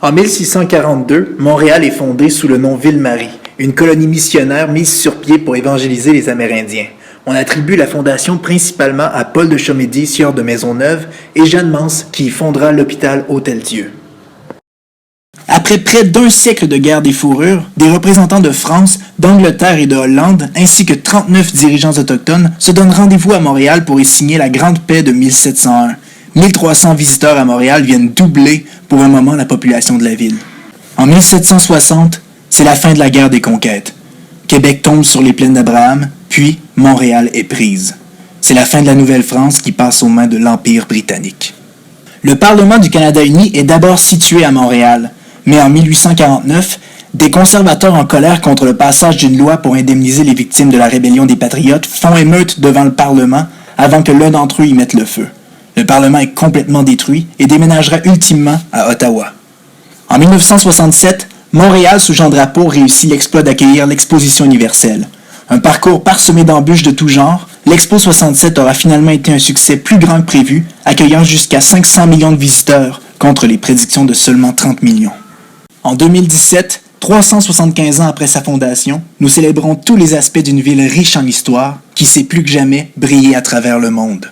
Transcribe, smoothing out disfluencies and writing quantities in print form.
En 1642, Montréal est fondée sous le nom Ville-Marie, une colonie missionnaire mise sur pied pour évangéliser les Amérindiens. On attribue la fondation principalement à Paul de Chomédy, sieur de Maisonneuve, et Jeanne Mance, qui y fondera l'hôpital Hôtel-Dieu. Après près d'un siècle de guerre des fourrures, des représentants de France, d'Angleterre et de Hollande, ainsi que 39 dirigeants autochtones, se donnent rendez-vous à Montréal pour y signer la Grande Paix de 1701. 1300 visiteurs à Montréal viennent doubler pour un moment la population de la ville. En 1760, c'est la fin de la guerre des conquêtes. Québec tombe sur les plaines d'Abraham, puis Montréal est prise. C'est la fin de la Nouvelle-France qui passe aux mains de l'Empire britannique. Le Parlement du Canada uni est d'abord situé à Montréal, mais en 1849, des conservateurs en colère contre le passage d'une loi pour indemniser les victimes de la rébellion des Patriotes font émeute devant le Parlement avant que l'un d'entre eux y mette le feu. Le Parlement est complètement détruit et déménagera ultimement à Ottawa. En 1967, Montréal, sous Jean Drapeau, réussit l'exploit d'accueillir l'Exposition universelle. Un parcours parsemé d'embûches de tout genre, l'Expo 67 aura finalement été un succès plus grand que prévu, accueillant jusqu'à 500 millions de visiteurs contre les prédictions de seulement 30 millions. En 2017, 375 ans après sa fondation, nous célébrons tous les aspects d'une ville riche en histoire qui sait plus que jamais briller à travers le monde.